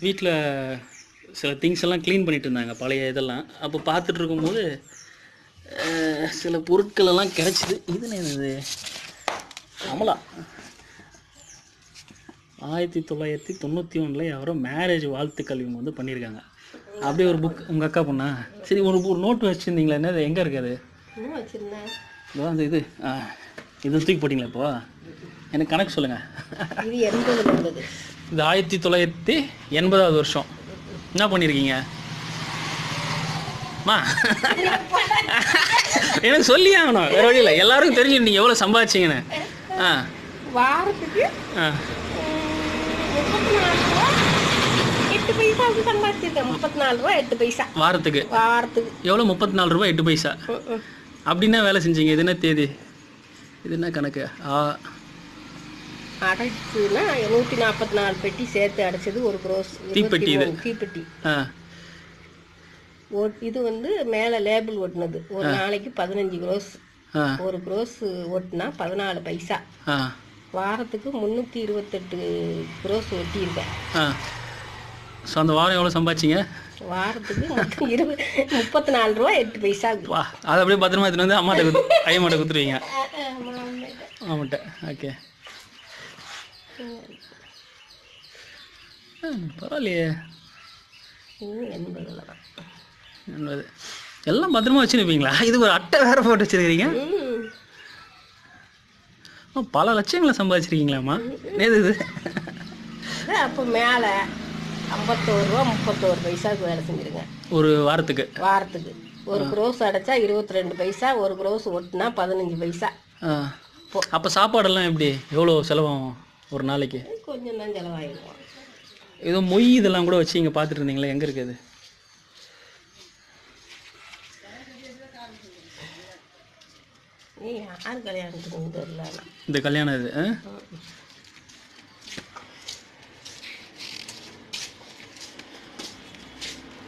வீட்டில் சில திங்ஸ் எல்லாம் க்ளீன் பண்ணிட்டு இருந்தாங்க, பழைய இதெல்லாம். அப்போ பார்த்துட்டு இருக்கும்போது சில பொருட்கள் எல்லாம் கிடச்சிது. இது அமலா 1991 யாரோ மேரேஜ் வாழ்த்துக்கள் இவங்க வந்து பண்ணியிருக்காங்க. அப்படியே ஒரு புக். உங்கள் அக்கா பொண்ணா? சரி, ஒரு நோட்டு வச்சுருந்தீங்களா? என்ன எங்கே இருக்காது? அந்த இது தூக்கி போட்டிங்களா? இப்போ எனக்கு கணக்கு சொல்லுங்கள். இது 1980வது வருஷம். என்ன பண்ணியிருக்கீங்க மா? எனக்கு சொல்லி ஆகணும், வேறு வழி இல்லை. எல்லாருக்கும் தெரிஞ்சு நீங்கள் எவ்வளோ சம்பாதிச்சிங்கன்னு. வாரத்துக்கு 8 பைசாவுக்கு சம்பாதிச்சிருக்கேன். 34 ரூபா 8 பைசா வாரத்துக்கு. எவ்வளோ? 34 ரூபா 8 பைசா. அப்படின்னா வேலை செஞ்சீங்க. இது என்ன தேதி? இது என்ன கணக்கு? அடைச்சுன்னா 144 பெட்டி சேர்த்து அடைச்சது. ஒரு க்ரோஸ் தீப்பெட்டி. இது தீப்பெட்டி. இது வந்து மேலே லேபிள் ஒட்டினது. ஒரு நாளைக்கு 15 க்ரோஸ். ஒரு க்ரோஸ் ஒட்டினா 14 பைசா. வாரத்துக்கு 328 க்ரோஸ் ஒட்டியிருக்கேன். ஸோ அந்த வாரம் எவ்வளோ சம்பாதிச்சிங்க? வாரத்துக்கு 34 ரூபா 8 பைசா. வா, அதை அப்படியே பத்திரமா எடுத்துன்னு வந்து ஐயம்மாட்ட கொடுத்துருவீங்க. ஆமாட்ட. ஓகே, பரவாயில்லையே. 80 எல்லாம் பத்திரமா வச்சுருப்பீங்களா? இது ஒரு அட்டை வேறு போட்டு வச்சுருக்கிறீங்க. பல லட்சங்களை சம்பாதிச்சிருக்கீங்களாம்மா? இது அப்போ மேலே 51 ரூபா 31 பைசாவுக்கு வேலை செஞ்சுருக்கேன் ஒரு வாரத்துக்கு. ஒரு க்ரோஸ் அடைச்சா 22 பைசா. ஒரு க்ரோஸ் ஒட்டினா 15 பைசா. அப்போ சாப்பாடெல்லாம் எப்படி? எவ்வளோ செலவாகும் ஒரு நாளைக்கு? கொஞ்சம் தான் செலவாகிடுவோம். ஏதோ மொய் இதெல்லாம் கூட வச்சு இங்கே பார்த்துட்டு இருந்தீங்களா? எங்கே இருக்குது? யார் கல்யாணத்துக்கு தெரியல. இந்த கல்யாணம் இது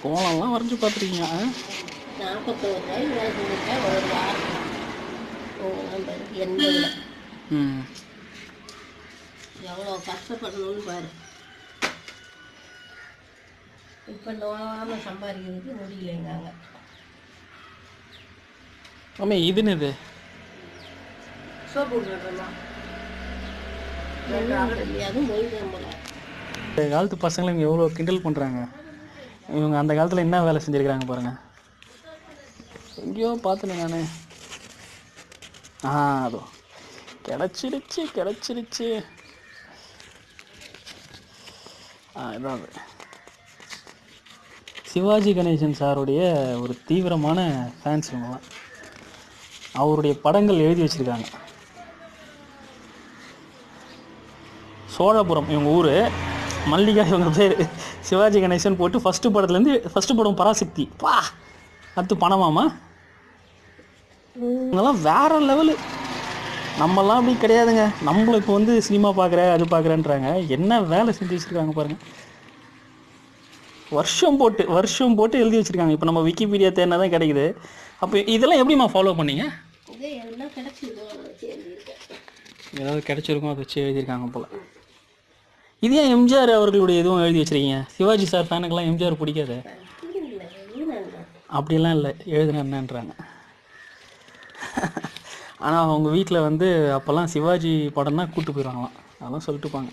கோலம்லாம் வரைஞ்சி பார்த்துருக்கீங்க. 41 ரூபாய்க்கு வேலை செஞ்சுருக்கேன் ஒரு வாரம். 80 எவ்வளோ கஷ்டப்படணும்னு பாரு. இப்போ நோவாமல் சம்பாதிக்கிறதுக்கு முடியலைங்காங்க. ஆமாம், இதுன்னு இது சோப்பு அதுவும் மொழி போல. இந்த காலத்து பசங்களை இவங்க எவ்வளோ கிண்டல் பண்ணுறாங்க. இவங்க அந்த காலத்தில் என்ன வேலை செஞ்சுருக்கிறாங்க பாருங்கள். எங்கேயோ பார்த்தேன் நான். அதோ கிடச்சிருச்சு. இதான் சிவாஜி கணேசன் சாருடைய ஒரு தீவிரமான ஃபேன்ஸ் இவங்கலாம். அவருடைய படங்கள் எழுதி வச்சுருக்காங்க. சோழபுரம் இவங்க ஊர். மல்லிகா இவங்க பேர். சிவாஜி கணேசன் போட்டு ஃபஸ்ட்டு படம் பராசக்தி. அடுத்து பணமாமா. இவங்கெல்லாம் வேற லெவலு. நம்மலாம் அப்படி கிடையாதுங்க. நம்மளுக்கு வந்து சினிமா பார்க்குற அது பார்க்குறேன்றாங்க. என்ன வேலை செஞ்சு வச்சுருக்காங்க பாருங்கள். வருஷம் போட்டு எழுதி வச்சுருக்காங்க. இப்போ நம்ம விக்கிபீடியா தேடினா தான் கிடைக்குது. அப்போ இதெல்லாம் எப்படிம்மா ஃபாலோ பண்ணீங்க? ஏதாவது கிடச்சிருக்கும், அதை வச்சு எழுதியிருக்காங்க போல். இது ஏன் எம்ஜிஆர் அவர்களுடைய எதுவும் எழுதி வச்சுருக்கீங்க? சிவாஜி சார் ஃபேனுக்கெல்லாம் எம்ஜிஆர் பிடிக்காது. அப்படியெல்லாம் இல்லை, எழுதுன என்னன்றாங்க. ஆனால் அவங்க வீட்டில் வந்து அப்போல்லாம் சிவாஜி படம் தான் கூப்பிட்டு போயிடுவாங்களாம். அதெல்லாம் சொல்லிட்டுப்பாங்க.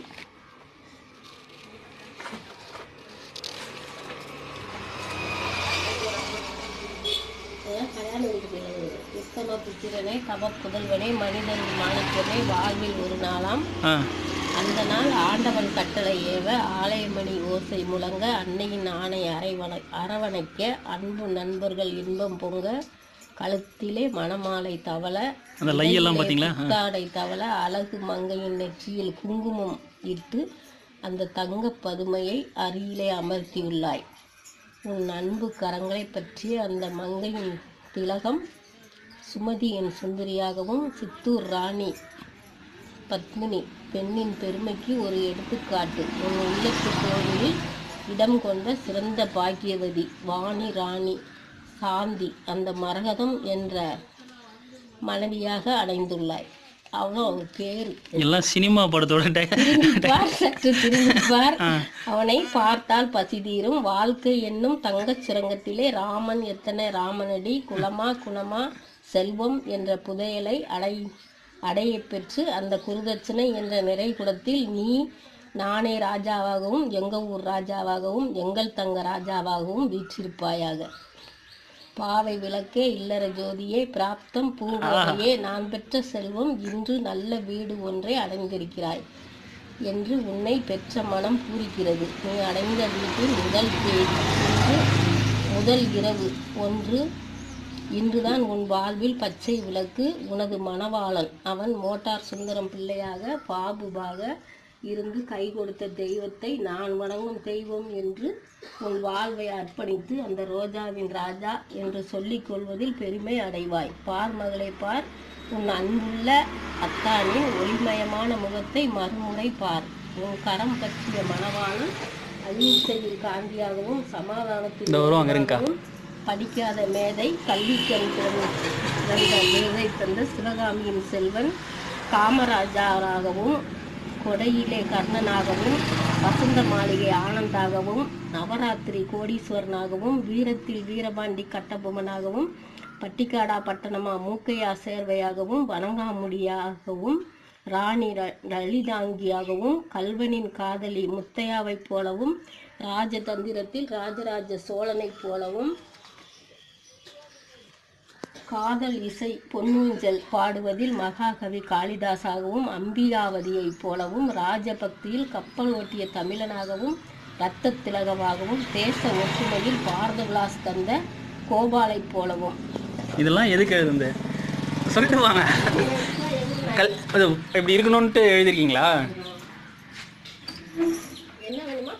உத்தம புத்திரனே, தவ புதல்வனே, மனிதன் மாணிக்கமே, வாழ்வில் ஒரு நாளாம் அந்த நாள் ஆண்டவன் கட்டளை ஏவ, ஆலயமணி ஓசை முழங்க, அன்னையின் ஆணை அரவணைக்க, அன்பு நண்பர்கள் இன்பம் பொங்க, கழுத்திலே மணமாலை தவள, புத்தாடை தவள, அழகு மங்கையின் நெற்றியில் குங்குமம் இட்டு அந்த தங்க பதுமையை அருகிலே அமர்த்தியுள்ளாய். உன் அன்பு கரங்களை பற்றிய அந்த மங்கையின் திலகம் சுமதியின் சுந்தரியாகவும், சித்தூர் ராணி பத்மினி பெண்ணின் பெருமைக்கு ஒரு எடுத்துக்காட்டு. உன் உள்ளத்து கோவிலில் இடம் கொண்ட சிறந்த பாக்கியவதி வாணி ராணி சாந்தி அந்த மரகதம் என்ற மனைவியாக அடைந்துள்ளாய். அவ்வளோ பேரு. எல்லாம் சினிமா படத்தோட திரும்பிப்பார். அவனை பார்த்தால் பசி தீரும். வாழ்க்கை என்னும் தங்கச் சுரங்கத்திலே ராமன் எத்தனை ராமனடி, குலமா குணமா செல்வம் என்ற புதையலை அடைய பெற்று அந்த குருதட்சணை என்ற நிறை குடத்தில் நீ நானே ராஜாவாகவும் எங்கள் ஊர் ராஜாவாகவும் எங்கள் தங்க ராஜாவாகவும் வீற்றிருப்பாயாக. பாவை விளக்கே, இல்லற ஜோதியே, பிராப்தம் பூங்கோதையே, நான் பெற்ற செல்வம் இன்று நல்ல வீடு ஒன்றை அடைந்திருக்கிறாய் என்று உன்னை பெற்ற மனம் பூரிக்கிறது. நீ அடைந்த வீட்டில் முதல் தேதி முதல் இரவு ஒன்று. இன்றுதான் உன் வாழ்வில் பச்சை விளக்கு. உனது மணவாளன் அவன் மோட்டார் சுந்தரம் பிள்ளையாக பாபுவாக இருந்து கை கொடுத்த தெய்வத்தை நான் வணங்கும் தெய்வம் என்று உன் வாழ்வை அர்ப்பணித்து அந்த ரோஜாவின் ராஜா என்று சொல்லிக் கொள்வதில் பெருமை அடைவாய். பார் மகளே பார், உன் அன்புள்ள அத்தானின் ஒளிமயமான முகத்தை மறுமுறை பார். உன் கரம் பற்றிய மணவாளன் அகிம்சையில் காந்தியாகவும் சமாதானத்தில் படிக்காத மேதை, கல்விக்கண் மேதை தந்த சிவகாமியின் செல்வன் காமராஜாராகவும் கொடையிலே கர்ணனாகவும் வசந்த மாளிகை ஆனந்தாகவும் நவராத்திரி கோடீஸ்வரனாகவும் வீரத்தில் வீரபாண்டி கட்டபொம்மனாகவும் பட்டிக்காடா பட்டணமா மூக்கையா சேர்வையாகவும் வணங்காமுடியாகவும் ராணி லலிதாங்கியாகவும் கல்வனின் காதலி முத்தையாவைப் போலவும் ராஜதந்திரத்தில் ராஜராஜ சோழனைப் போலவும் காதல் இசை பொன்னூஞ்சல் பாடுவதில் மகாகவி காளிதாசாகவும் அம்பிகாவதியைப் போலவும் ராஜபக்தியில் கப்பல் ஓட்டிய தமிழனாகவும் இரத்த திலகமாகவும் தேச ஒற்றுமையில் பாரத விலாஸ் தந்த கோபாலைப் போலவும். இதெல்லாம் எதுக்கு எழுதுந்து சொல்லிட்டு வாங்க. இப்படி இருக்கணும்ட்டு எழுதிருக்கீங்களா? என்ன வேணுமா?